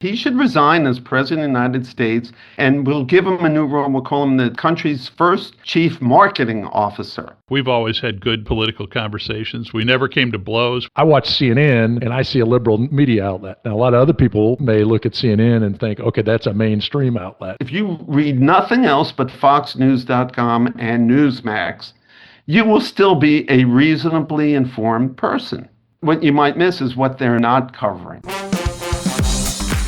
He should resign as president of the United States, and we'll give him a new role. We'll call him the country's first chief marketing officer. We've always had good political conversations. We never came to blows. I watch CNN and I see a liberal media outlet. Now, a lot of other people may look at CNN and think, okay, that's a mainstream outlet. If you read nothing else but foxnews.com and Newsmax, you will still be a reasonably informed person. What you might miss is what they're not covering.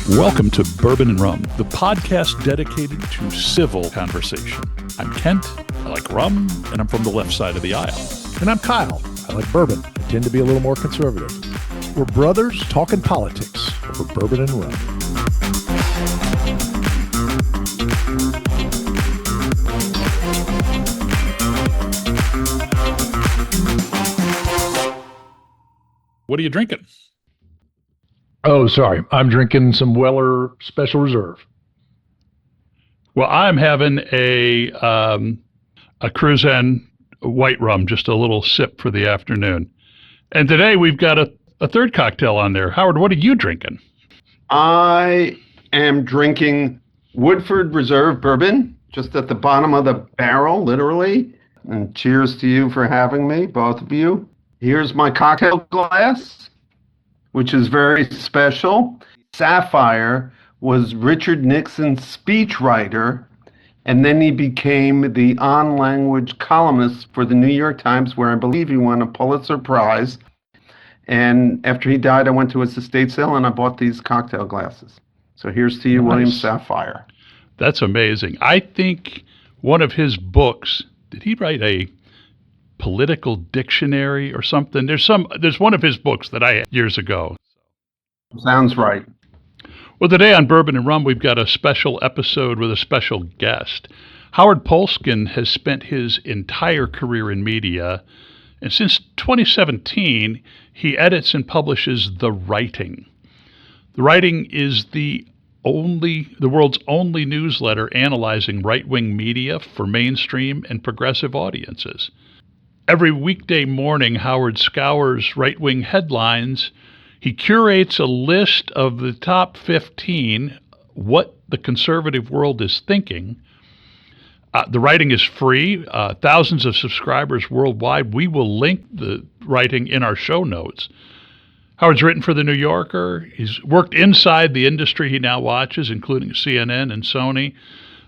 Welcome to Bourbon and Rum, the podcast dedicated to civil conversation. I'm Kent, I like rum, and I'm from the left side of the aisle. And I'm Kyle, I like bourbon. I tend to be a little more conservative. We're brothers talking politics over bourbon and rum. What are you drinking? Oh, sorry. I'm drinking some Weller Special Reserve. Well, I'm having a Cruzan white rum, just a little sip for the afternoon. And today we've got a third cocktail on there. Howard, what are you drinking? I am drinking Woodford Reserve bourbon, just at the bottom of the barrel, literally. And cheers to you for having me, both of you. Here's my cocktail glass, which is very special. Sapphire was Richard Nixon's speechwriter, and then he became the on-language columnist for the New York Times, where I believe he won a Pulitzer Prize. And after he died, I went to his estate sale and I bought these cocktail glasses. So here's to you, nice. William Sapphire. That's amazing. I think one of his books, did he write a political dictionary or something? There's one of his books that I had years ago. Sounds right. Well, today on Bourbon and Rum, we've got a special episode with a special guest. Howard Polskin has spent his entire career in media, and since 2017, he edits and publishes TheRighting. TheRighting is the world's only newsletter analyzing right-wing media for mainstream and progressive audiences. Every weekday morning, Howard scours right-wing headlines. He curates a list of the top 15, what the conservative world is thinking. TheRighting is free. Thousands of subscribers worldwide. We will link TheRighting in our show notes. Howard's written for The New Yorker. He's worked inside the industry he now watches, including CNN and Sony.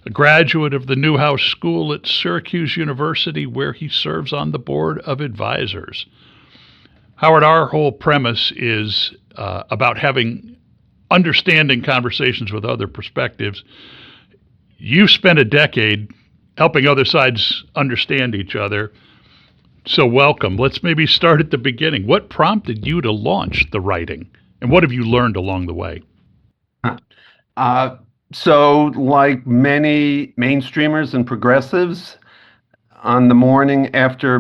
A graduate of the Newhouse School at Syracuse University, where he serves on the board of advisors. Howard, our whole premise is about having understanding conversations with other perspectives. You've spent a decade helping other sides understand each other. So welcome. Let's maybe start at the beginning. What prompted you to launch TheRighting, and what have you learned along the way? So like many mainstreamers and progressives, on the morning after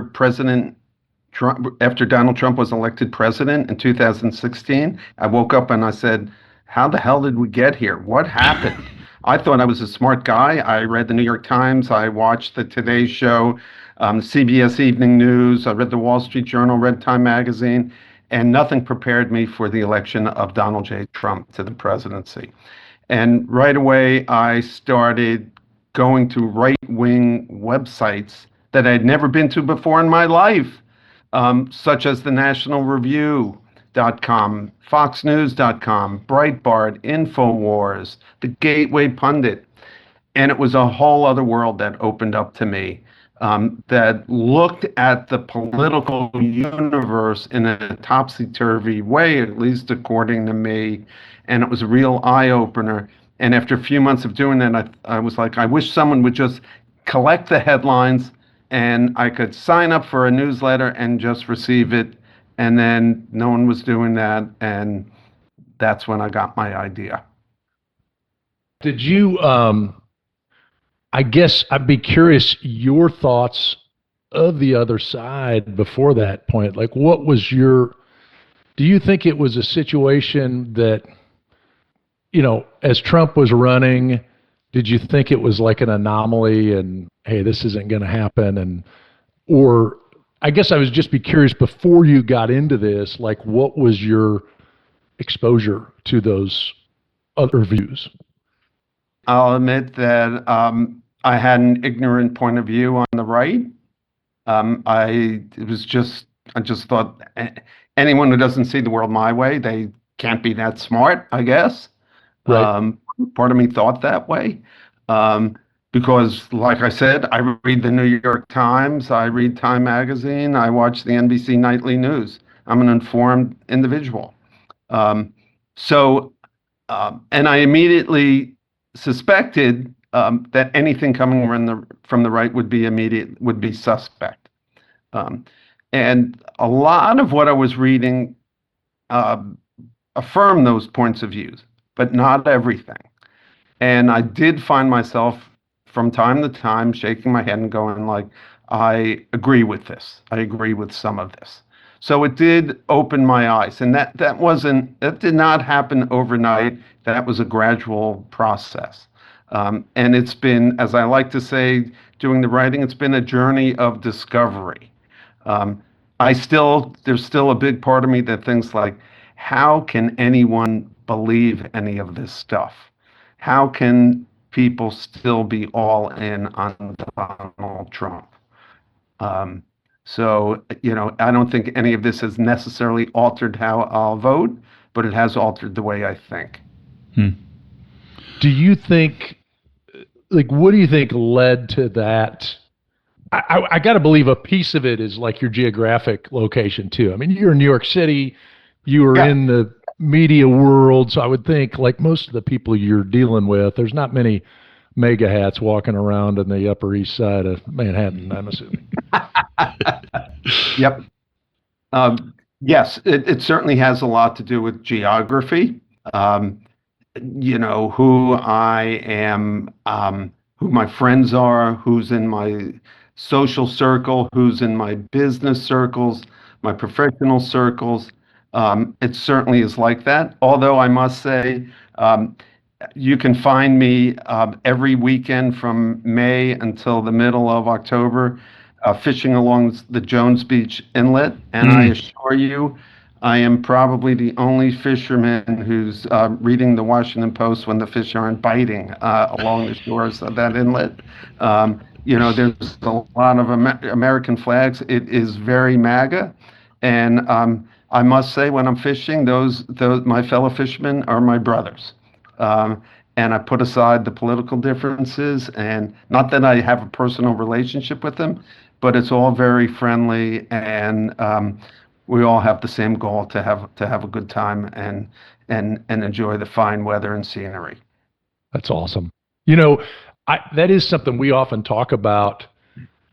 Donald Trump was elected president in 2016, I woke up and I said, how the hell did we get here? What happened? I thought I was a smart guy. I read the New York Times. I watched the Today Show, CBS Evening News. I read the Wall Street Journal, read Time Magazine, and nothing prepared me for the election of Donald J. Trump to the presidency. And right away, I started going to right-wing websites that I'd never been to before in my life, such as the National Review.com, FoxNews.com, Breitbart, InfoWars, the Gateway Pundit. And it was a whole other world that opened up to me, that looked at the political universe in a topsy-turvy way, at least according to me. And it was a real eye-opener. And after a few months of doing that, I was like, I wish someone would just collect the headlines and I could sign up for a newsletter and just receive it. And then no one was doing that. And that's when I got my idea. Did you, I guess I'd be curious, your thoughts of the other side before that point. Like, what was do you think it was a situation that, as Trump was running, did you think it was like an anomaly and, hey, this isn't going to happen? Or I guess I would just be curious, before you got into this, like, what was your exposure to those other views? I'll admit that I had an ignorant point of view on the right. I just thought anyone who doesn't see the world my way, they can't be that smart, I guess. Right. Um, Part of me thought that way. Um, because, like I said, I read the New York Times, I read Time Magazine, I watch the NBC Nightly News. I'm an informed individual. Um, so, and I immediately suspected that anything coming from the right would be suspect. Um, and a lot of what I was reading uh, affirmed those points of views, but not everything. And I did find myself from time to time shaking my head and going like, I agree with this. I agree with some of this. So it did open my eyes. And that did not happen overnight. That was a gradual process. And it's been, as I like to say, doing the writing, it's been a journey of discovery. Um, there's still a big part of me that thinks like, how can anyone believe any of this stuff? How can people still be all in on Donald Trump? Um, I don't think any of this has necessarily altered how I'll vote, but it has altered the way I think. Hmm. Do you think, like, what do you think led to that? I got to believe a piece of it is like your geographic location too. I mean, you're in New York City, you are Yeah, in the media world, so I would think like most of the people you're dealing with, there's not many mega hats walking around in the Upper East Side of Manhattan, I'm assuming. yep. Yes, it certainly has a lot to do with geography. Um, who I am, who my friends are, who's in my social circle, who's in my business circles, my professional circles. It certainly is like that. Although I must say, um, you can find me every weekend from May until the middle of October fishing along the Jones Beach Inlet. And I Mm. assure you, I am probably the only fisherman who's reading the Washington Post when the fish aren't biting along the shores of that inlet. There's a lot of American flags. It is very MAGA. And I must say, when I'm fishing, those my fellow fishermen are my brothers. Um, and I put aside the political differences, and not that I have a personal relationship with them, but it's all very friendly, and we all have the same goal to have a good time and enjoy the fine weather and scenery. That's awesome. You know, that is something we often talk about.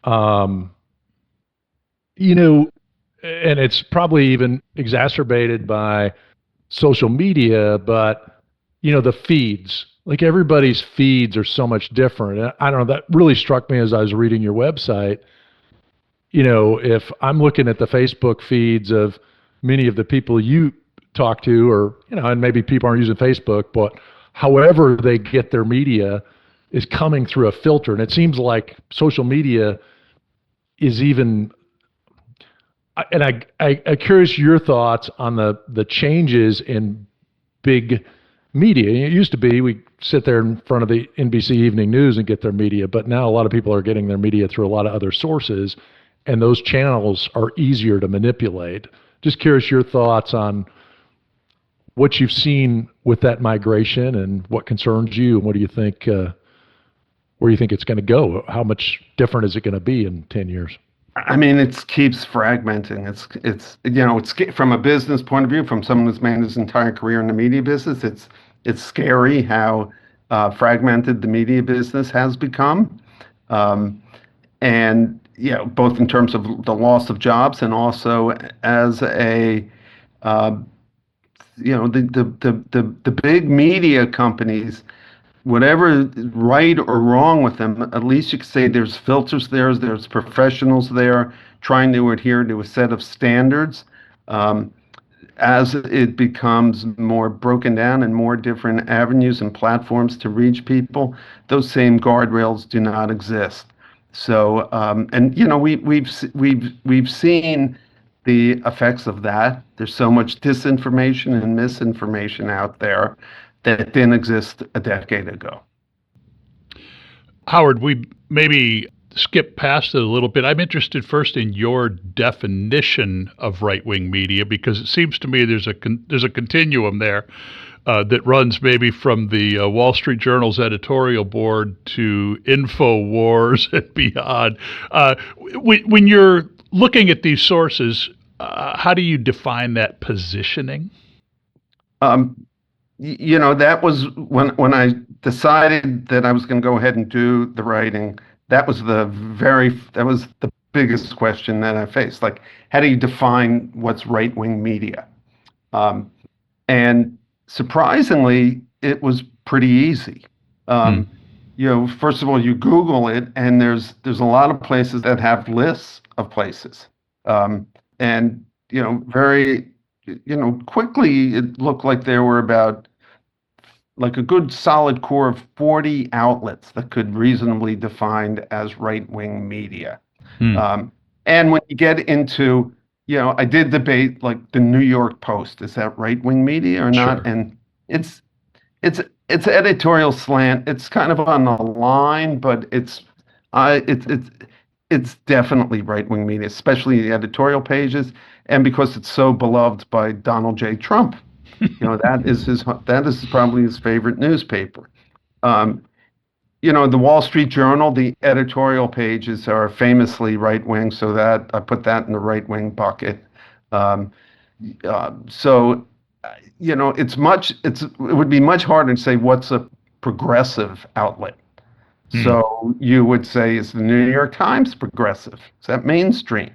Um, you know, and it's probably even exacerbated by social media, but the feeds, like everybody's feeds are so much different. And I don't know, that really struck me as I was reading your website. If I'm looking at the Facebook feeds of many of the people you talk to, or, and maybe people aren't using Facebook, but however they get their media is coming through a filter. And it seems like social media is even, and I'm curious your thoughts on the changes in big media. It used to be we sit there in front of the NBC Evening News and get their media, but now a lot of people are getting their media through a lot of other sources, and those channels are easier to manipulate. Just curious your thoughts on what you've seen with that migration and what concerns you, and what do you think, where you think it's going to go? How much different is it going to be in 10 years? I mean, it keeps fragmenting. It's from a business point of view, from someone who's made his entire career in the media business. It's scary how fragmented the media business has become, um, and both in terms of the loss of jobs and also as a uh, the big media companies, whatever is right or wrong with them, at least you could say there's filters there, there's professionals there trying to adhere to a set of standards. Um, as it becomes more broken down and more different avenues and platforms to reach people, those same guardrails do not exist. So, and we've seen the effects of that. There's so much disinformation and misinformation out there that didn't exist a decade ago. Howard, we maybe skip past it a little bit. I'm interested first in your definition of right-wing media, because it seems to me there's a continuum there that runs maybe from the Wall Street Journal's editorial board to InfoWars and beyond. When you're looking at these sources, how do you define that positioning? That was when I decided that I was going to go ahead and do the writing. That was the biggest question that I faced. Like, how do you define what's right-wing media? And surprisingly, it was pretty easy. First of all, you Google it, and there's a lot of places that have lists of places, and very quickly it looked like there were about like a good solid core of 40 outlets that could reasonably defined as right-wing media. And when you get into, I did debate like the New York Post, is that right-wing media or not? Sure. And it's editorial slant. It's kind of on the line, but it's definitely right-wing media, especially the editorial pages, and because it's so beloved by Donald J. Trump. That is probably his favorite newspaper. The Wall Street Journal, the editorial pages are famously right-wing, so that I put that in the right-wing bucket. It would be much harder to say what's a progressive outlet. So you would say, is the New York Times progressive? Is that mainstream?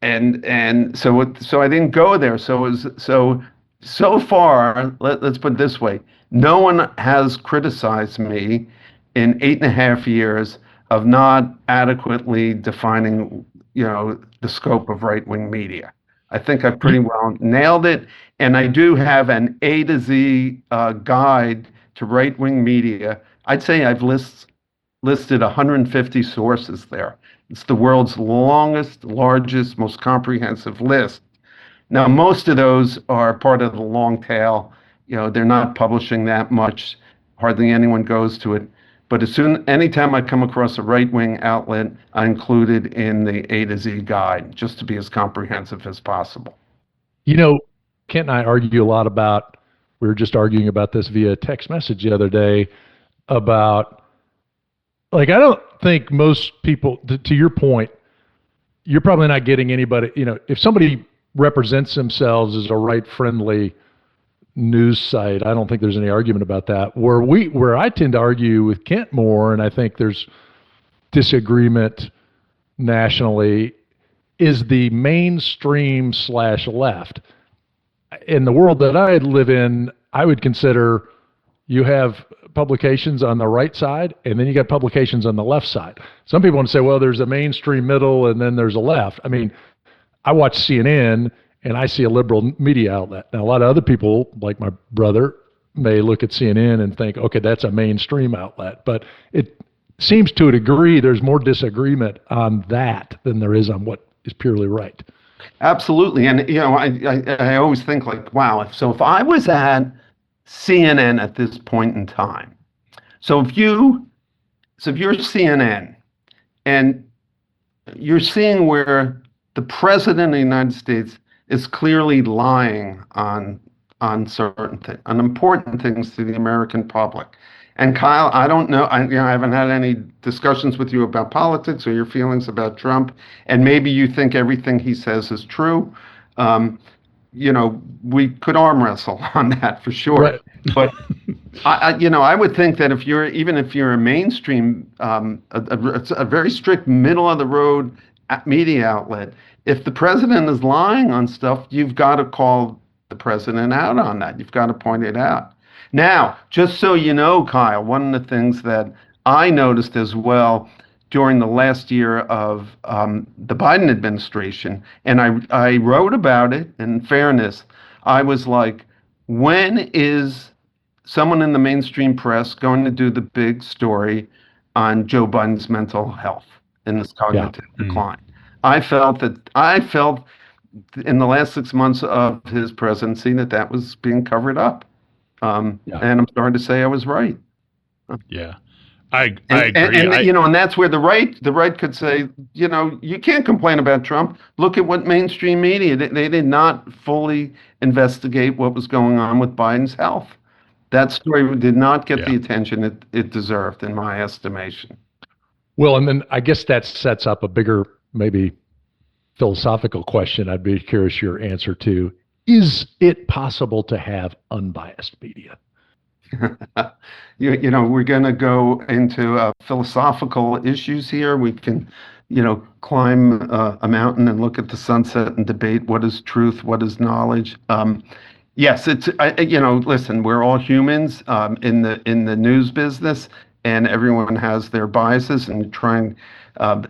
And so I didn't go there. So far, let's put it this way: no one has criticized me in 8.5 years of not adequately defining, the scope of right-wing media. I think I pretty well nailed it, and I do have an A to Z guide to right-wing media. I'd say I've listed 150 sources there. It's the world's longest, largest, most comprehensive list. Now, most of those are part of the long tail. They're not publishing that much. Hardly anyone goes to it. But anytime I come across a right-wing outlet, I include it in the A to Z guide, just to be as comprehensive as possible. Kent and I argue a lot about, we were just arguing about this via text message the other day about, like, I don't think most people, to your point, you're probably not getting anybody, if somebody represents themselves as a right-friendly news site, I don't think there's any argument about that. Where I tend to argue with Kent more, and I think there's disagreement nationally, is the mainstream / left. In the world that I live in, I would consider you have publications on the right side, and then you got publications on the left side. Some people want to say, well, there's a mainstream middle, and then there's a left. I mean, I watch CNN, and I see a liberal media outlet. Now, a lot of other people, like my brother, may look at CNN and think, okay, that's a mainstream outlet. But it seems to a degree there's more disagreement on that than there is on what is purely right. Absolutely. And, I always think like, wow, if I was at CNN at this point in time, so if you're CNN and you're seeing where the president of the United States is clearly lying on certain things, on important things to the American public. And Kyle, I don't know, I haven't had any discussions with you about politics or your feelings about Trump, and maybe you think everything he says is true. We could arm wrestle on that for sure. Right. But I would think that if you're a mainstream, a very strict middle of the road media outlet, if the president is lying on stuff, you've got to call the president out on that. You've got to point it out. Now, just so you know, Kyle, one of the things that I noticed as well during the last year of the Biden administration, and I wrote about it, in fairness, I was like, when is someone in the mainstream press going to do the big story on Joe Biden's mental health and this cognitive decline? I felt in the last 6 months of his presidency that was being covered up. Yeah. And I'm starting to say I was right. Yeah. I And, agree. and that's where the right could say, you can't complain about Trump. Look at what mainstream media, they did not fully investigate what was going on with Biden's health. That story did not get Yeah. the attention it deserved, in my estimation. Well, and then I guess that sets up a bigger, maybe philosophical question I'd be curious your answer to. Is it possible to have unbiased media? We're going to go into philosophical issues here. We can, climb a mountain and look at the sunset and debate what is truth, what is knowledge. Yes, listen, we're all humans in the news business, and everyone has their biases, and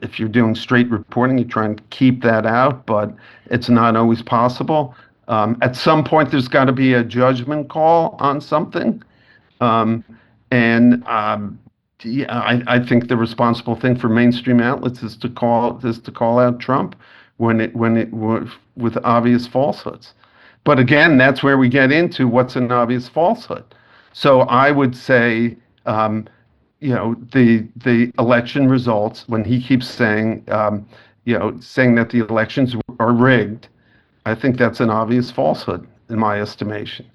if you're doing straight reporting, you try and keep that out, but it's not always possible. At some point, there's got to be a judgment call on something. Um, and yeah, I think the responsible thing for mainstream outlets is to call out Trump with obvious falsehoods. But again, that's where we get into what's an obvious falsehood. So I would say, the election results, when he keeps saying that the elections are rigged, I think that's an obvious falsehood in my estimation.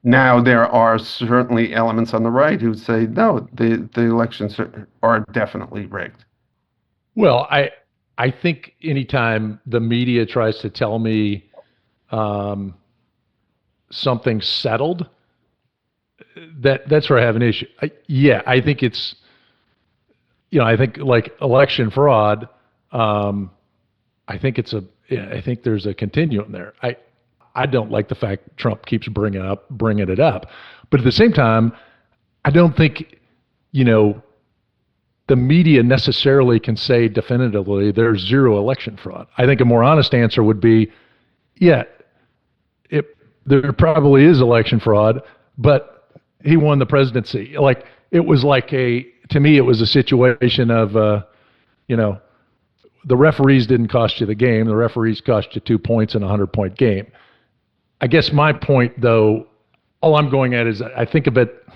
Now, there are certainly elements on the right who say, no, the elections are definitely rigged. Well, I think anytime the media tries to tell me um, something's settled, that's where I have an issue. Yeah, I think it's I think like election fraud. Um, I think I think there's a continuum there. I don't like the fact Trump keeps bringing it up, but at the same time, I don't think you know the media necessarily can say definitively there's zero election fraud. I think a more honest answer would be, yeah, there probably is election fraud, but he won the presidency. Like it was to me, it was a situation of, you know, the referees didn't cost you the game. The referees cost you 2 points in a 100-point game. I guess my point, though, all I'm going at is I think of it,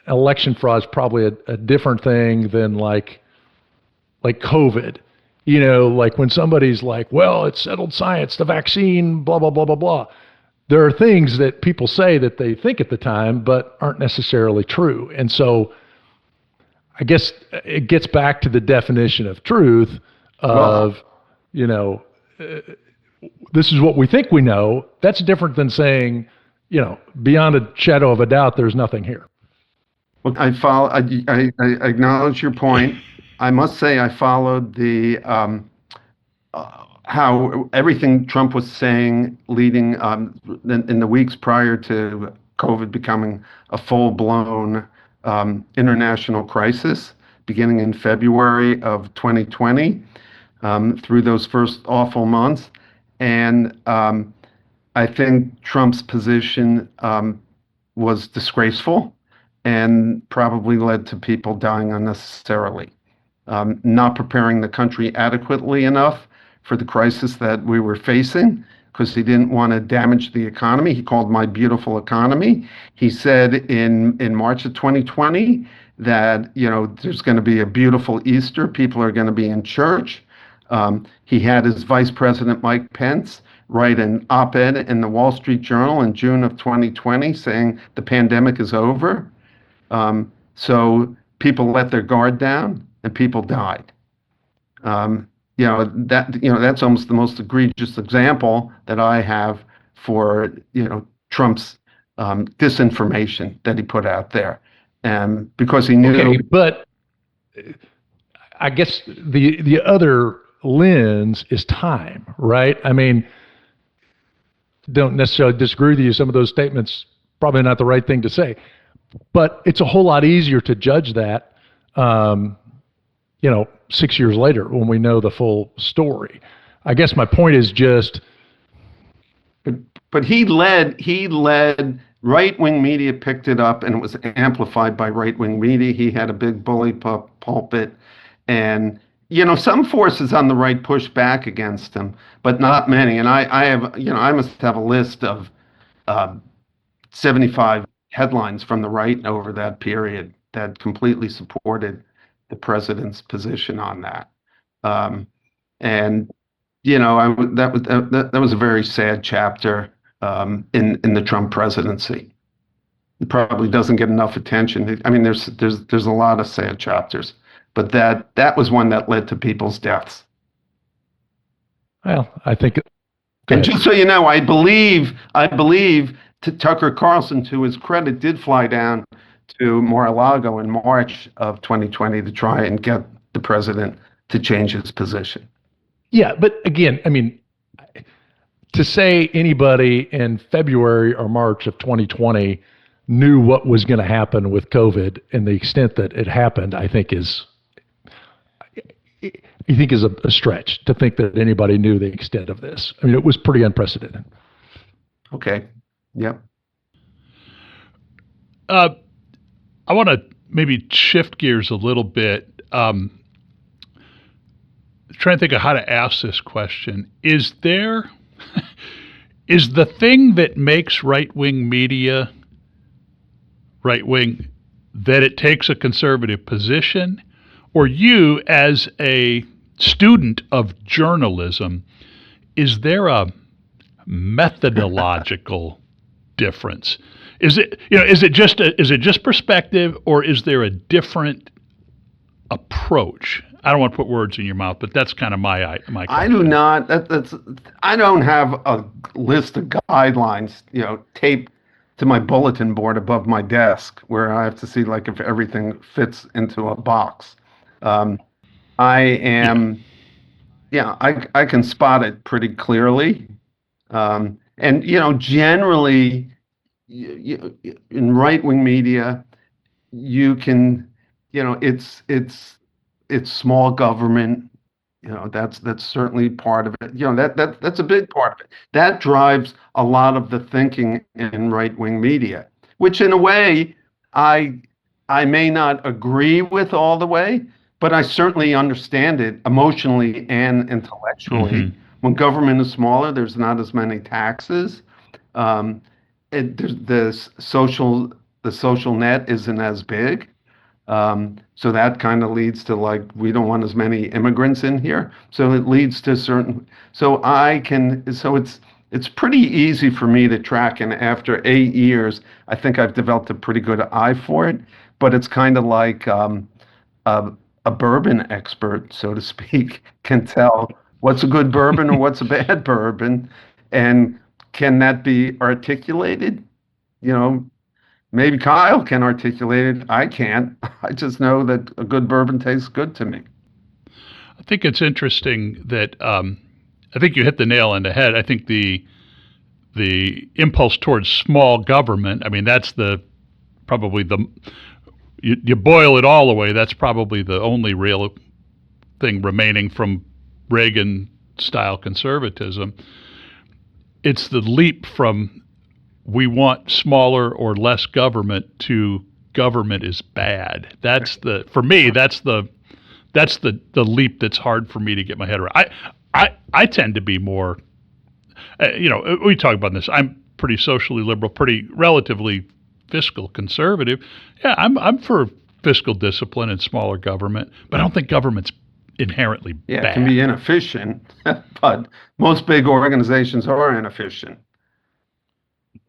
election fraud is probably a different thing than like COVID. Like when somebody's like, well, it's settled science, the vaccine, blah, blah, blah, blah, blah. There are things that people say that they think at the time, but aren't necessarily true. And so I guess it gets back to the definition of truth Well, of, you know, this is what we think we know. That's different than saying, beyond a shadow of a doubt, there's nothing here. well, I acknowledge your point. I must say I followed how everything Trump was saying leading in the weeks prior to COVID becoming a full-blown international crisis, beginning in February of 2020, through those first awful months. And I think Trump's position was disgraceful and probably led to people dying unnecessarily, not preparing the country adequately enough for the crisis that we were facing because he didn't want to damage the economy. He called my beautiful economy. He said in March of 2020 that, there's going to be a beautiful Easter. People are going to be in church. He had his Vice President Mike Pence write an op-ed in the Wall Street Journal in June of 2020 saying the pandemic is over. So people let their guard down and people died. That's almost the most egregious example that I have for, Trump's disinformation that he put out there. And because he knew. Okay, but I guess the other lens is time, right? I mean, don't necessarily disagree with you. Some of those statements probably not the right thing to say, but it's a whole lot easier to judge that, 6 years later when we know the full story. I guess my point is just. But he led right-wing media picked it up and it was amplified by right-wing media. He had a big bully pulpit, and some forces on the right pushed back against him, but not many. And I must have a list of 75 headlines from the right over that period that completely supported the president's position on that. And that was a very sad chapter in the Trump presidency. It probably doesn't get enough attention. I mean, there's a lot of sad chapters, but that was one that led to people's deaths. Well, I think. And just so you know, I believe Tucker Carlson, to his credit, did fly down to Mar-a-Lago in March of 2020 to try and get the president to change his position. Yeah, but again, I mean, to say anybody in February or March of 2020 knew what was going to happen with COVID and the extent that it happened, I think is a stretch to think that anybody knew the extent of this. I mean, it was pretty unprecedented. Okay. Yep. I want to maybe shift gears a little bit. Trying to think of how to ask this question. Is the thing that makes right-wing media right-wing that it takes a conservative position? Or you, as a student of journalism, is there a methodological difference? Is it just perspective, or is there a different approach? I don't want to put words in your mouth, but that's kind of my question. I do not. I don't have a list of guidelines, taped to my bulletin board above my desk where I have to see like if everything fits into a box. I am, I can spot it pretty clearly. And generally, in right-wing media, you can, it's small government. That's certainly part of it. That's a big part of it. That drives a lot of the thinking in right-wing media, which in a way I may not agree with all the way, but I certainly understand it emotionally and intellectually. Mm-hmm. When government is smaller, there's not as many taxes. The social net isn't as big. So that kind of leads to we don't want as many immigrants in here. So it leads to so it's pretty easy for me to track. And after 8 years, I think I've developed a pretty good eye for it, but it's kind of like, a bourbon expert, so to speak, can tell what's a good bourbon or what's a bad bourbon. And can that be articulated? Maybe Kyle can articulate it. I can't. I just know that a good bourbon tastes good to me. I think it's interesting that I think you hit the nail on the head. I think the impulse towards small government, I mean, that's you boil it all away, that's probably the only real thing remaining from Reagan-style conservatism. It's the leap from we want smaller or less government to government is bad. For me, that's the leap that's hard for me to get my head around. I tend to be more, we talk about this. I'm pretty socially liberal, pretty relatively fiscal conservative. Yeah, I'm for fiscal discipline and smaller government, but I don't think government's inherently bad. It can be inefficient, but most big organizations are inefficient.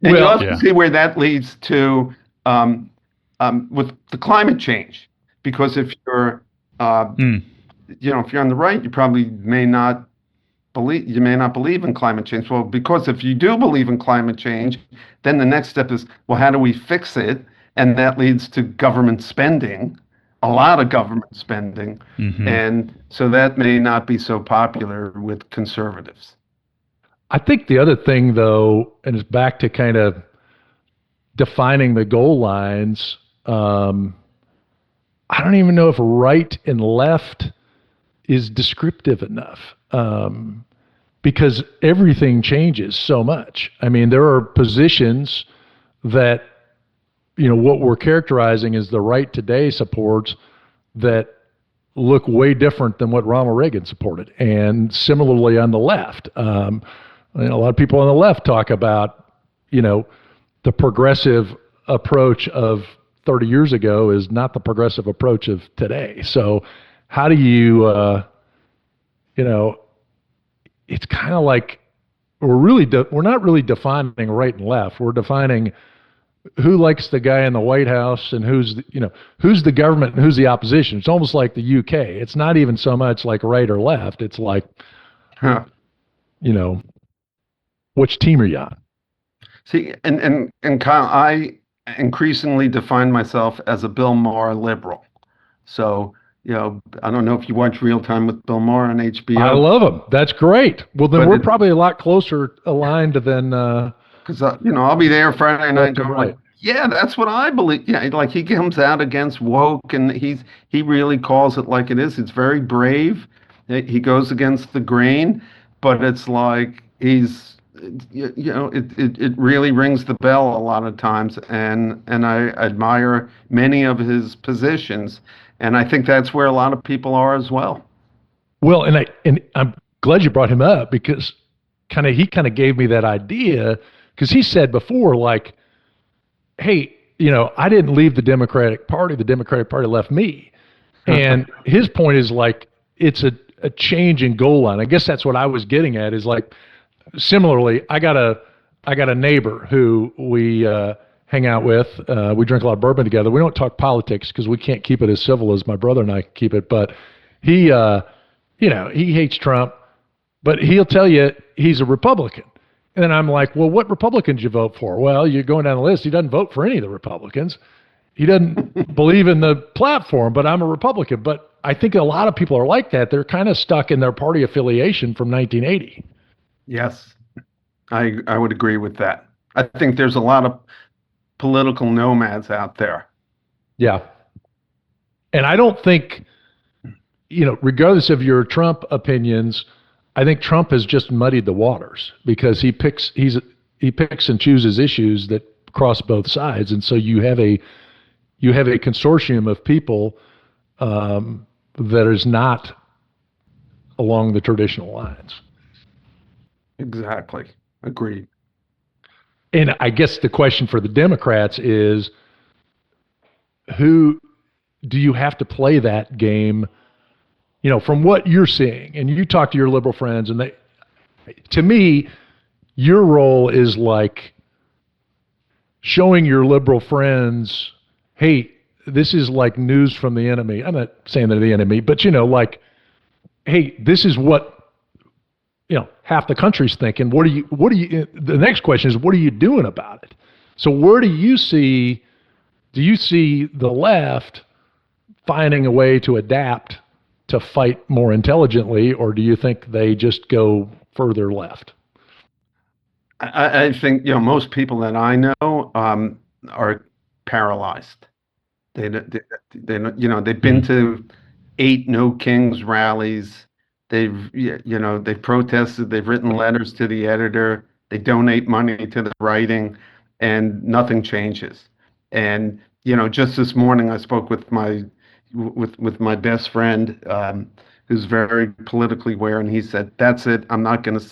And you also see where that leads to with the climate change, because if you're if you're on the right, you probably may not believe in climate change. Well, because if you do believe in climate change, then the next step is, well, how do we fix it? And that leads to government spending, a lot of government spending. Mm-hmm. And so that may not be so popular with conservatives. I think the other thing, though, and it's back to kind of defining the goal lines, I don't even know if right and left is descriptive enough, because everything changes so much. I mean, there are positions that, what we're characterizing as the right today supports that look way different than what Ronald Reagan supported. And similarly on the left, a lot of people on the left talk about, the progressive approach of 30 years ago is not the progressive approach of today. So how do you, you know, it's kind of like we're not really defining right and left. We're defining who likes the guy in the White House and who's the government and who's the opposition. It's almost like the UK. It's not even so much like right or left. It's like, Huh. you know, which team are you on? See, and Kyle, I increasingly define myself as a Bill Maher liberal. So, I don't know if you watch Real Time with Bill Maher on I HBO, love him. That's great. Well, then but we're probably a lot closer aligned than because I'll be there Friday night left and going right. like, yeah, that's what I believe. Yeah, like he comes out against woke, and he really calls it like it is. It's very brave. He goes against the grain, but it's like it really rings the bell a lot of times, and I admire many of his positions, and I think that's where a lot of people are as well. Well, and I'm glad you brought him up because he kind of gave me that idea because he said before like, hey, I didn't leave the Democratic Party. The Democratic Party left me. And his point is like it's a change in goal line. I guess that's what I was getting at is like similarly, I got a neighbor who we hang out with. We drink a lot of bourbon together. We don't talk politics because we can't keep it as civil as my brother and I keep it. But he, he hates Trump, but he'll tell you he's a Republican. And then I'm like, well, what Republicans you vote for? Well, you're going down the list. He doesn't vote for any of the Republicans. He doesn't believe in the platform, but I'm a Republican. But I think a lot of people are like that. They're kind of stuck in their party affiliation from 1980. Yes, I would agree with that. I think there's a lot of political nomads out there. Yeah. And I don't think, regardless of your Trump opinions, I think Trump has just muddied the waters because he picks and chooses issues that cross both sides. And so you have a consortium of people that is not along the traditional lines. Exactly. Agreed. And I guess the question for the Democrats is who do you have to play that game, from what you're seeing? And you talk to your liberal friends, and to me, your role is like showing your liberal friends, hey, this is like news from the enemy. I'm not saying they're the enemy, but like, hey, this is what half the country's thinking. The next question is, what are you doing about it? So where do you see the left finding a way to adapt to fight more intelligently, or do you think they just go further left? I think most people that I know are paralyzed. They've been to 8 No Kings rallies. They've protested. They've written letters to the editor. They donate money to TheRighting, and nothing changes. And just this morning, I spoke with my best friend, who's very politically aware, and he said, "That's it. I'm not going to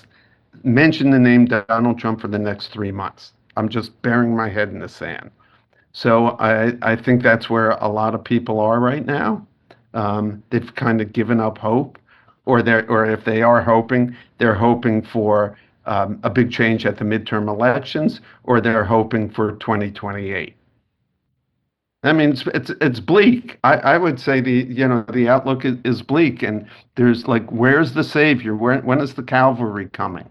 mention the name Donald Trump for the next 3 months. I'm just burying my head in the sand." So I think that's where a lot of people are right now. They've kind of given up hope, or if they are hoping, they're hoping for a big change at the midterm elections, or they're hoping for 2028. I mean, it's bleak. I would say the outlook is bleak, and there's like, where's the savior? When is the cavalry coming?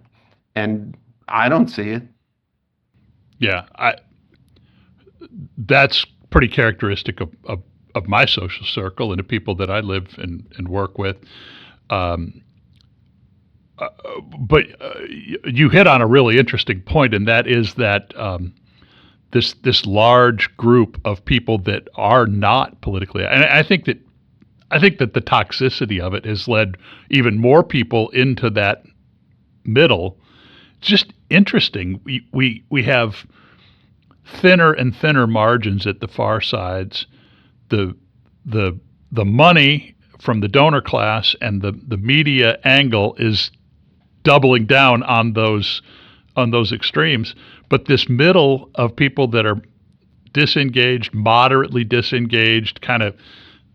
And I don't see it. Yeah, that's pretty characteristic of my social circle and the people that I live and work with. But you hit on a really interesting point, and that is that this large group of people that are not politically, and I think that the toxicity of it has led even more people into that middle. It's just interesting. We have thinner and thinner margins at the far sides. The money from the donor class and the media angle is doubling down on those extremes. But this middle of people that are disengaged, moderately disengaged, kind of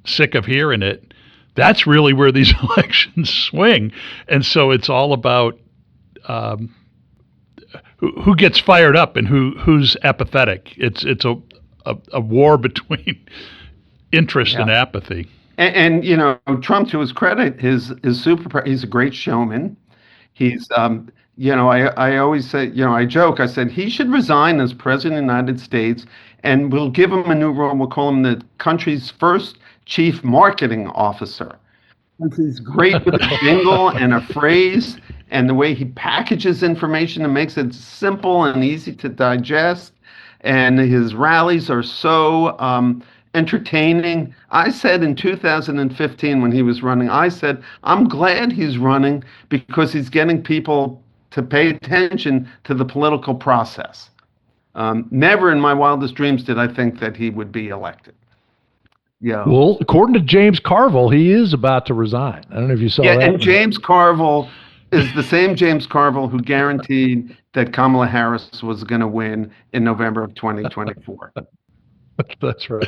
sick of hearing it, that's really where these elections swing. And so it's all about who gets fired up and who's apathetic. It's a war between interest and apathy. And Trump, to his credit, he's a great showman. He's I always say, I joke, I said he should resign as president of the United States, and we'll give him a new role. We'll call him the country's first chief marketing officer. He's great with a jingle and a phrase, and the way he packages information and makes it simple and easy to digest. And his rallies are so entertaining. I said in 2015 when he was running, I said, I'm glad he's running because he's getting people to pay attention to the political process. Never in my wildest dreams did I think that he would be elected. Yeah. Well, according to James Carville, he is about to resign. I don't know if you saw that. And James Carville is the same James Carville who guaranteed that Kamala Harris was going to win in November of 2024. That's right.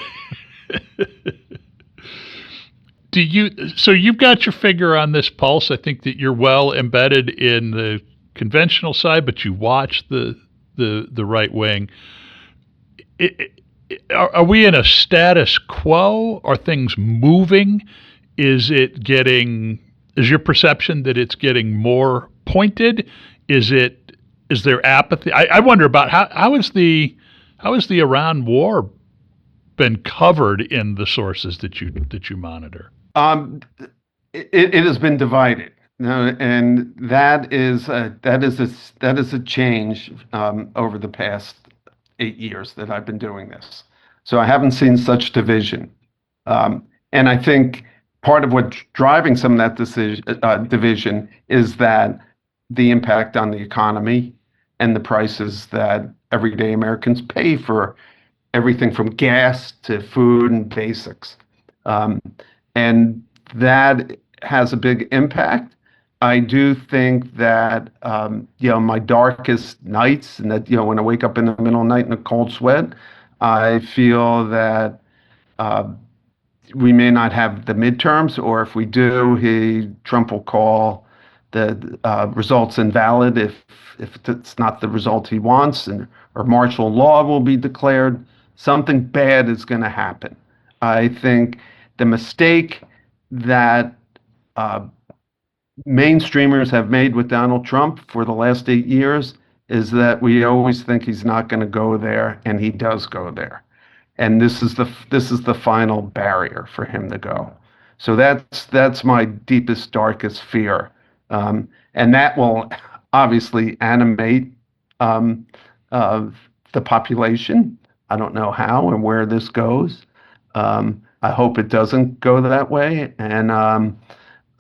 So you've got your finger on this pulse. I think that you're well embedded in the conventional side, but you watch the right wing. Are we in a status quo? Are things moving? Is your perception that it's getting more pointed? Is there apathy? I wonder about how is the Iran war been covered in the sources that you monitor? It has been divided. And that is a change over the past 8 years that I've been doing this. So I haven't seen such division. And I think part of what's driving some of that division is that the impact on the economy and the prices that everyday Americans pay for everything from gas to food and basics. And that has a big impact. I do think that, my darkest nights, and that, when I wake up in the middle of the night in a cold sweat, I feel that we may not have the midterms, or if we do, Trump will call the results invalid if it's not the result he wants, or martial law will be declared. Something bad is going to happen. I think the mistake that mainstreamers have made with Donald Trump for the last 8 years is that we always think he's not going to go there, and he does go there. And this is the final barrier for him to go. So that's my deepest, darkest fear. And that will obviously animate the population. I don't know how and where this goes. I hope it doesn't go that way. And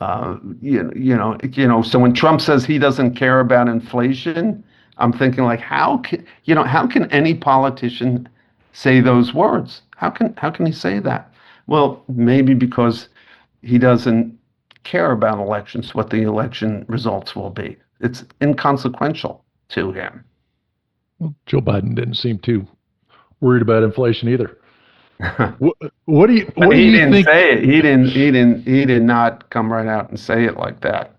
so when Trump says he doesn't care about inflation, I'm thinking, like, how can any politician say those words? How can he say that? Well, maybe because he doesn't care about elections, what the election results will be. It's inconsequential to him. Well, Joe Biden didn't seem too worried about inflation either. What do you think? Say it. He did not come right out and say it like that.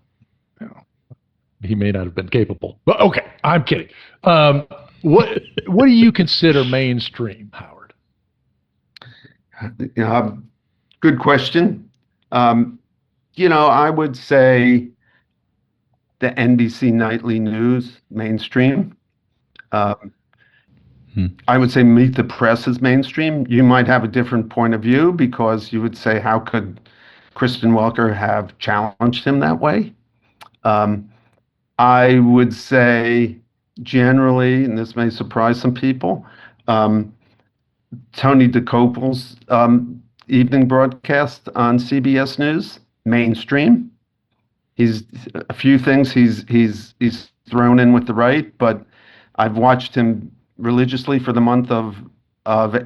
He may not have been capable. But okay, I'm kidding. What do you consider mainstream, Howard? Good question. I would say the NBC nightly news, mainstream. I would say Meet the Press is mainstream. You might have a different point of view because you would say, how could Kristen Welker have challenged him that way? I would say generally, and this may surprise some people, Tony DeCopel's evening broadcast on CBS News, mainstream. He's a few things he's thrown in with the right, but I've watched him religiously for the month of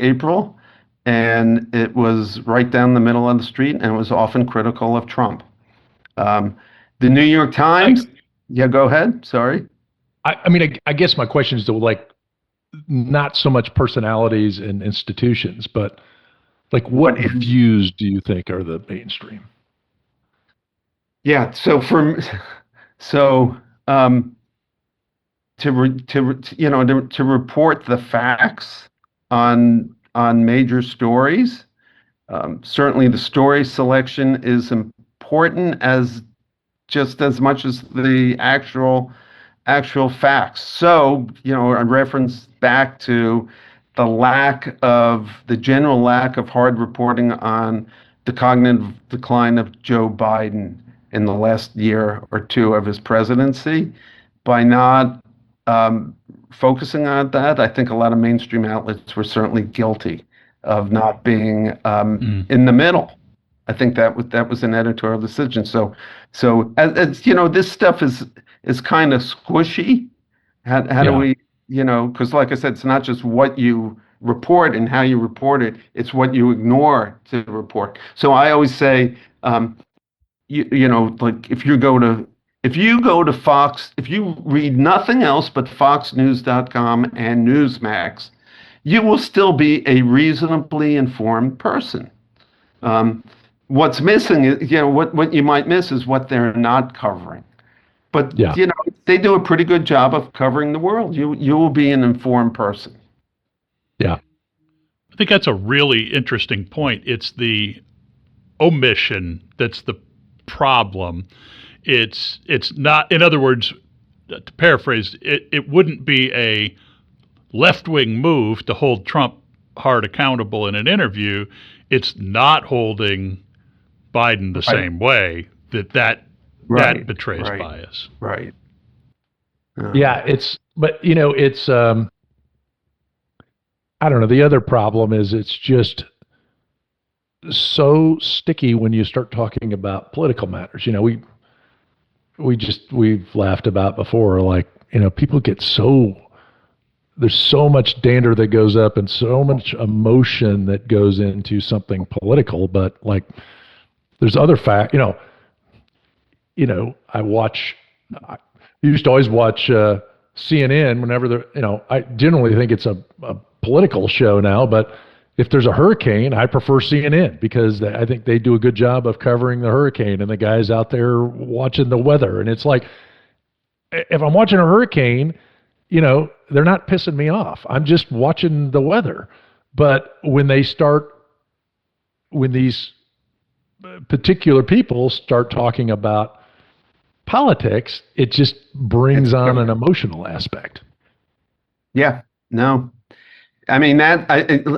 April, and it was right down the middle of the street, and it was often critical of Trump. The New York Times. Yeah, go ahead. Sorry. I mean, I guess my question is, though, like, not so much personalities and institutions, but like What what is, views do you think are the mainstream? yeah, so to report the facts on major stories. Certainly, the story selection is important as just as much as the actual facts. So, I reference back to the general lack of hard reporting on the cognitive decline of Joe Biden in the last year or two of his presidency. By not focusing on that, I think a lot of mainstream outlets were certainly guilty of not being Mm. in the middle. I think that was an editorial decision. So as this stuff is kind of squishy. How do Yeah. we, because like I said, it's not just what you report and how you report it, it's what you ignore to report. So I always say, like if you go to Fox, if you read nothing else but foxnews.com and Newsmax, you will still be a reasonably informed person. Um, what's missing is, what you might miss is what they're not covering. But, Yeah. they do a pretty good job of covering the world. You will be an informed person. Yeah. I think that's a really interesting point. It's the omission that's the problem. It's not, in other words, to paraphrase, it wouldn't be a left wing move to hold Trump hard accountable in an interview. It's not holding Biden the Right, same way that right, betrays right, bias. right. Yeah. But it's, I don't know. The other problem is it's just so sticky when you start talking about political matters. We've laughed about before, like, people get there's so much dander that goes up and so much emotion that goes into something political, but like there's other I used to always watch CNN whenever I generally think it's a political show now, but if there's a hurricane, I prefer CNN because I think they do a good job of covering the hurricane and the guys out there watching the weather. And it's like, if I'm watching a hurricane, they're not pissing me off. I'm just watching the weather. But when these particular people start talking about politics, it just It's brings on an different. emotional aspect. Yeah, no. I mean,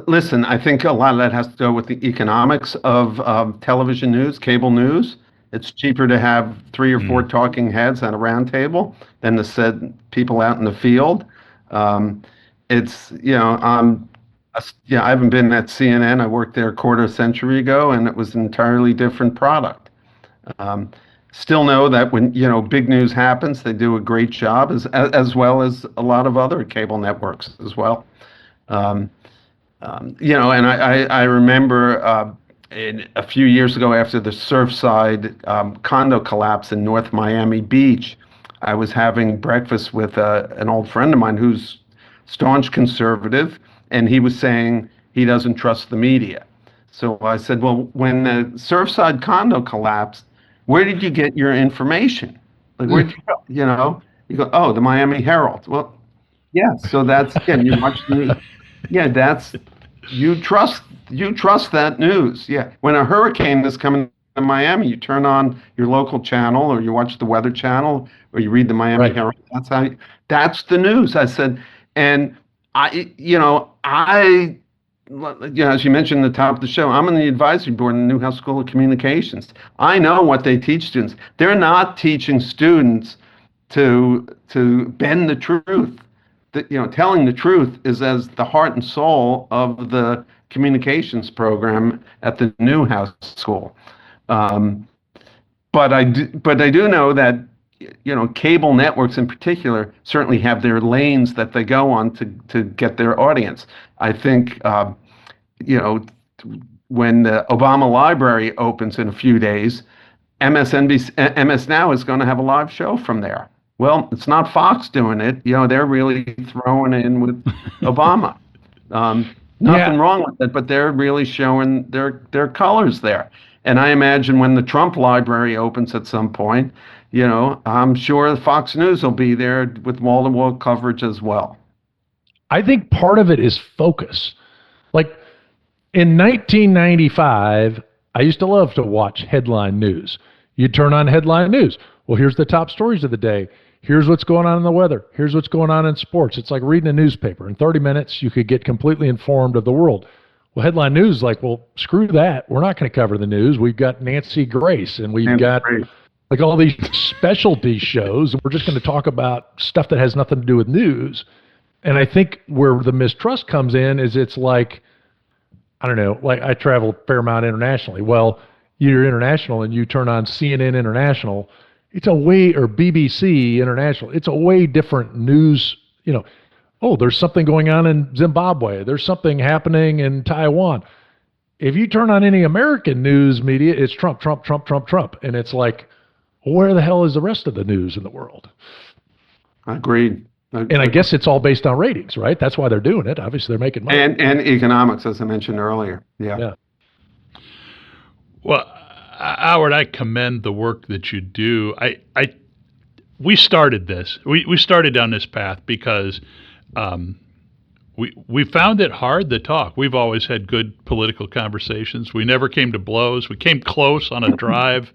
listen, I think a lot of that has to go with the economics of television news, cable news. It's cheaper to have three or four Mm. talking heads at a round table than to send people out in the field. Um, it's, I haven't been at CNN. I worked there a quarter century ago, and it was an entirely different product. Um, Still know that when, big news happens, they do a great job, as well as a lot of other cable networks as well. Um, and I remember a few years ago after the Surfside condo collapse in North Miami Beach, I was having breakfast with an old friend of mine who's staunch conservative, and he was saying he doesn't trust the media. So I said, well, when the Surfside condo collapsed, where did you get your information? Like, where did you go? You go, oh, the Miami Herald. Well, yeah. So that's, again, you watch the news. Yeah, you trust you trust that news. Yeah. When a hurricane is coming to Miami, you turn on your local channel or you watch the Weather Channel or you read the Miami Right. Herald. That's the news. I said, and as you mentioned at the top of the show, I'm on the advisory board in the Newhouse School of Communications. I know what they teach students. They're not teaching students to bend the truth. Telling the truth is as the heart and soul of the communications program at the Newhouse School. Um, but I do know that cable networks in particular certainly have their lanes that they go on to get their audience. I think you know when the Obama Library opens in a few days, MS Now is going to have a live show from there. Well, it's not Fox doing it. They're really throwing in with Obama. Yeah, Nothing wrong with it, but they're really showing their colors there. And I imagine when the Trump library opens at some point, I'm sure Fox News will be there with wall-to-wall coverage as well. I think part of it is focus. Like in 1995, I used to love to watch headline news. You turn on headline news. Well, here's the top stories of the day. Here's what's going on in the weather. Here's what's going on in sports. It's like reading a newspaper. In 30 minutes, you could get completely informed of the world. Well, headline news, like, well, screw that. We're not going to cover the news. We've got Nancy Grace and we've And got great. like all these specialty shows. We're just going to talk about stuff that has nothing to do with news. And I think where the mistrust comes in is it's like, I don't know, like I travel a fair amount internationally. Well, you're international and you turn on CNN International, it's a way, or BBC International, it's a way different news, oh, there's something going on in Zimbabwe, there's something happening in Taiwan. If you turn on any American news media, it's Trump, Trump, Trump, Trump, Trump. And it's like, where the hell is the rest of the news in the world? Agreed. And I guess it's all based on ratings, right? That's why they're doing it. Obviously, they're making money. And economics, as I mentioned earlier. Yeah. Yeah. Well, Howard, I commend the work that you do. We started this. We started down this path because we found it hard to talk. We've always had good political conversations. We never came to blows. We came close on a drive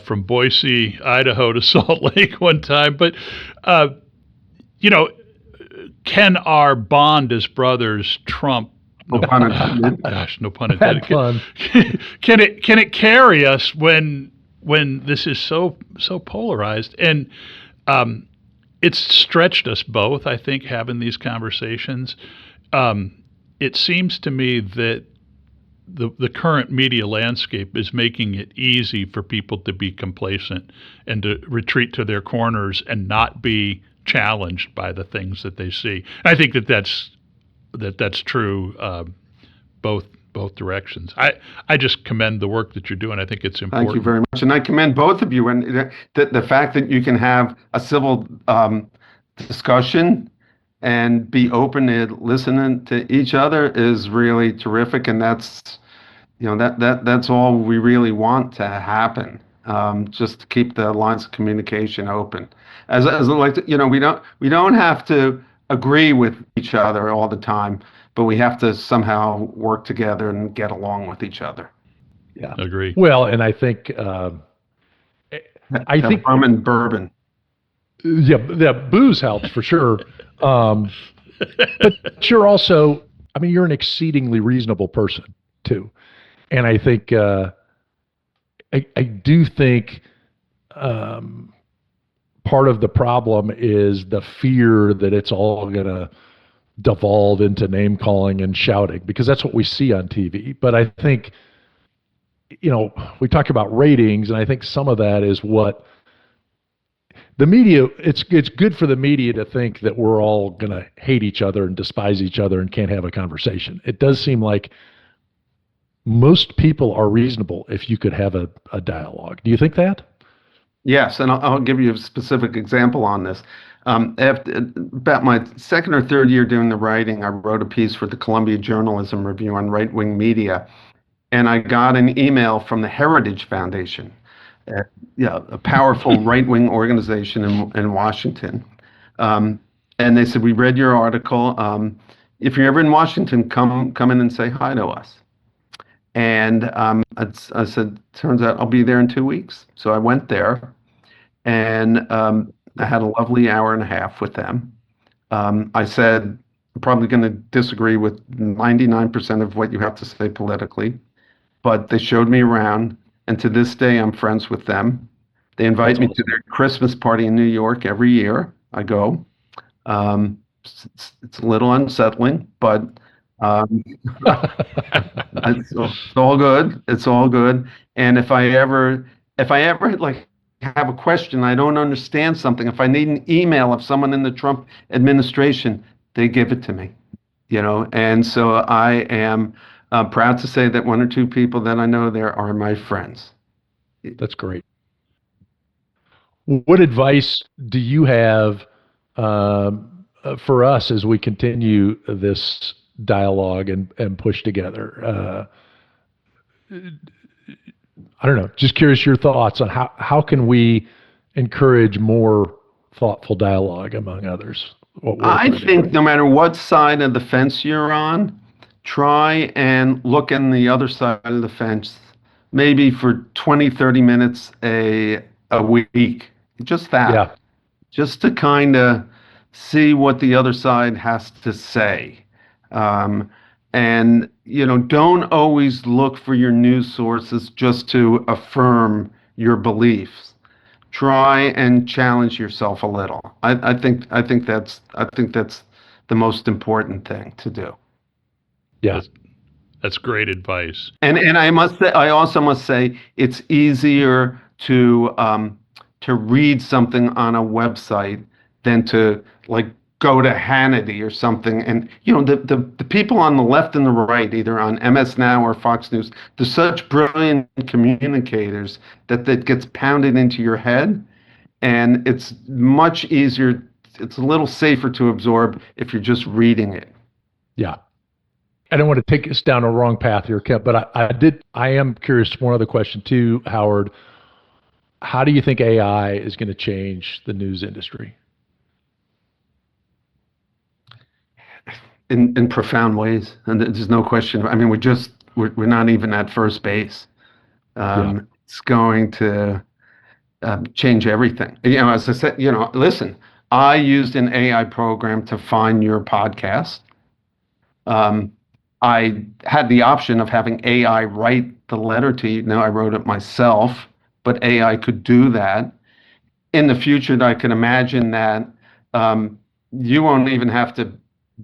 from Boise, Idaho to Salt Lake one time. But, can our bond as brothers trump? No pun intended. Gosh, no pun intended. Had fun. Can it carry us when this is so polarized? And it's stretched us both, I think, having these conversations. It seems to me that the current media landscape is making it easy for people to be complacent and to retreat to their corners and not be challenged by the things that they see. I think that's true both directions. I just commend the work that you're doing. I think it's important. Thank you very much. And I commend both of you. And the fact that you can have a civil discussion and be open to listening to each other is really terrific. And that's all we really want to happen. Just to keep the lines of communication open. As like, we don't have to agree with each other all the time, but we have to somehow work together and get along with each other. Yeah. Agree. Well, and I think Rum and bourbon. yeah, booze helps for sure. But you're also, you're an exceedingly reasonable person too, and I think I do think part of the problem is the fear that it's all going to devolve into name calling and shouting, because that's what we see on TV. But I think, we talk about ratings, and I think some of that is what the media, it's good for the media to think that we're all going to hate each other and despise each other and can't have a conversation. It does seem like most people are reasonable if you could have a dialogue. Do you think that? Yes, and I'll give you a specific example on this. After about my second or third year doing the writing, I wrote a piece for the Columbia Journalism Review on right-wing media, and I got an email from the Heritage Foundation, a powerful right-wing organization in Washington. And they said, "We read your article. If you're ever in Washington, come in and say hi to us." And I said, "Turns out I'll be there in 2 weeks." So I went there, and I had a lovely hour and a half with them. I said, "I'm probably going to disagree with 99% of what you have to say politically," but they showed me around, and to this day, I'm friends with them. They invite me to their Christmas party in New York every year. I go. It's a little unsettling, but it's all good. It's all good. And if I ever like have a question, I don't understand something, if I need an email of someone in the Trump administration, they give it to me, And so I am proud to say that one or two people that I know there are my friends. That's great. What advice do you have for us as we continue this dialogue and push together? I don't know. Just curious your thoughts on how can we encourage more thoughtful dialogue among others? What we're I trying to do. think no matter what side of the fence you're on, try and look in the other side of the fence, maybe for 20, 30 minutes a week. Just that. Yeah, Just to kind of see what the other side has to say. Um, and, don't always look for your news sources just to affirm your beliefs. Try and challenge yourself a little. I think that's the most important thing to do. yeah, That's, that's great advice. And I also must say, it's easier to read something on a website than to like go to Hannity or something. And the people on the left and the right, either on MS Now or Fox News, they're such brilliant communicators that gets pounded into your head, and it's much easier. It's a little safer to absorb if you're just reading it. yeah. I don't want to take us down a wrong path here, Kev, but I am curious. One other question too, Howard. How do you think AI is going to change the news industry? In profound ways, and there's no question. I mean, we're not even at first base. Yeah, It's going to change everything. As I said, listen, I used an AI program to find your podcast. Um, I had the option of having AI write the letter to you. No, I wrote it myself, but AI could do that. In the future, I can imagine that you won't even have to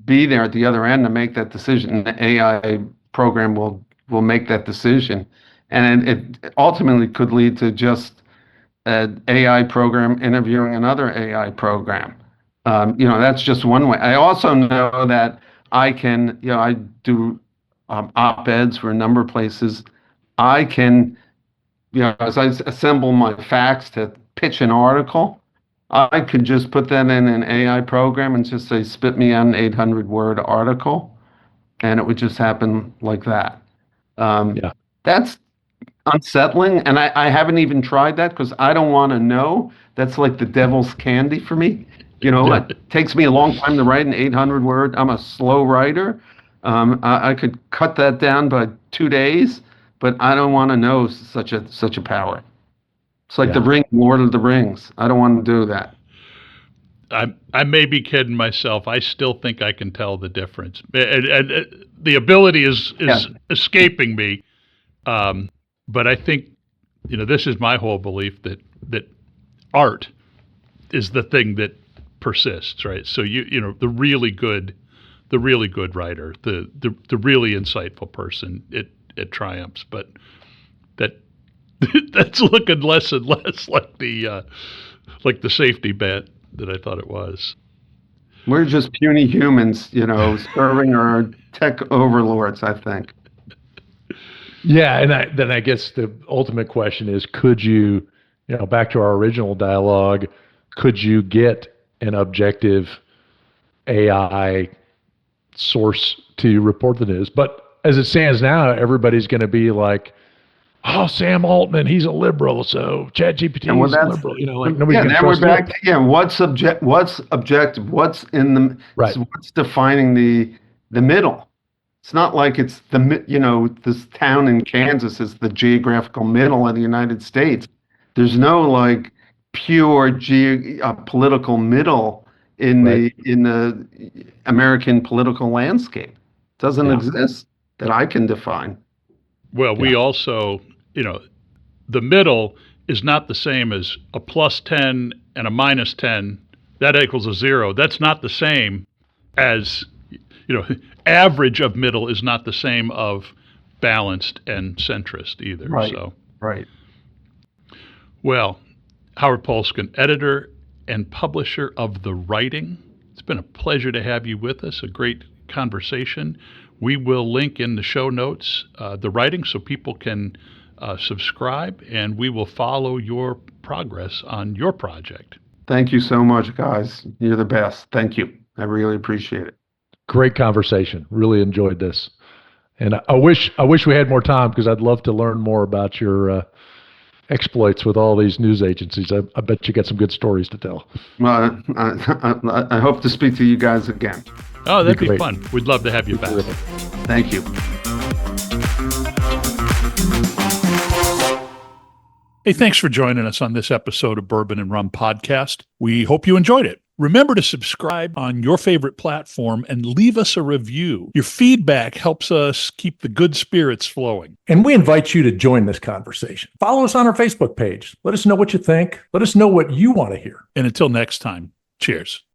be there at the other end to make that decision. The AI program will make that decision, and it ultimately could lead to just an AI program interviewing another AI program. That's just one way. I also know that I can, I do op-eds for a number of places. I can, as I assemble my facts to pitch an article, I could just put that in an AI program and just say, spit me out an 800-word article, and it would just happen like that. Um, yeah, that's unsettling, and I haven't even tried that because I don't want to know. That's like the devil's candy for me. yeah, It takes me a long time to write an 800 word. I'm a slow writer. I could cut that down by 2 days, but I don't want to know such a power. It's like the yeah, ring, Lord of the Rings. I don't want to do that. I may be kidding myself. I still think I can tell the difference, and the ability Yeah. is escaping me. Um, but I think this is my whole belief that art is the thing that persists, right? So the really good writer, the really insightful person, it triumphs. But that that's looking less and less like the safety bet that I thought it was. We're just puny humans, serving our tech overlords, I think. yeah. And then I guess the ultimate question is, could you, back to our original dialogue, could you get an objective AI source to report the news? But as it stands now, everybody's going to be like, "Oh, Sam Altman, he's a liberal, so And ChatGPT well, is a that's liberal." Like nobody's yeah. going to Now we're trust back it. to what's objective? What's in Right, what's defining the middle? It's not like it's this town in Kansas is the geographical middle of the United States. There's no like pure political middle in right. the American political landscape. It doesn't Yeah, exist that I can define. Well, yeah, we also, the middle is not the same as a plus 10 and a minus 10. That equals a zero. That's not the same as, average of middle is not the same of balanced and centrist either. Right. So, Right. well, Howard Polskin, editor and publisher of TheRighting. It's been a pleasure to have you with us, a great conversation. We will link in the show notes TheRighting so people can subscribe, and we will follow your progress on your project. Thank you so much, guys. You're the best. Thank you. I really appreciate it. Great conversation. Really enjoyed this. And I wish we had more time because I'd love to learn more about your exploits with all these news agencies. I bet you got some good stories to tell. Well, I hope to speak to you guys again. Oh, that'd be great. fun. We'd love to have you back. Thank you. Hey, thanks for joining us on this episode of Bourbon and Rum Podcast. We hope you enjoyed it. Remember to subscribe on your favorite platform and leave us a review. Your feedback helps us keep the good spirits flowing. And we invite you to join this conversation. Follow us on our Facebook page. Let us know what you think. Let us know what you want to hear. And until next time, cheers.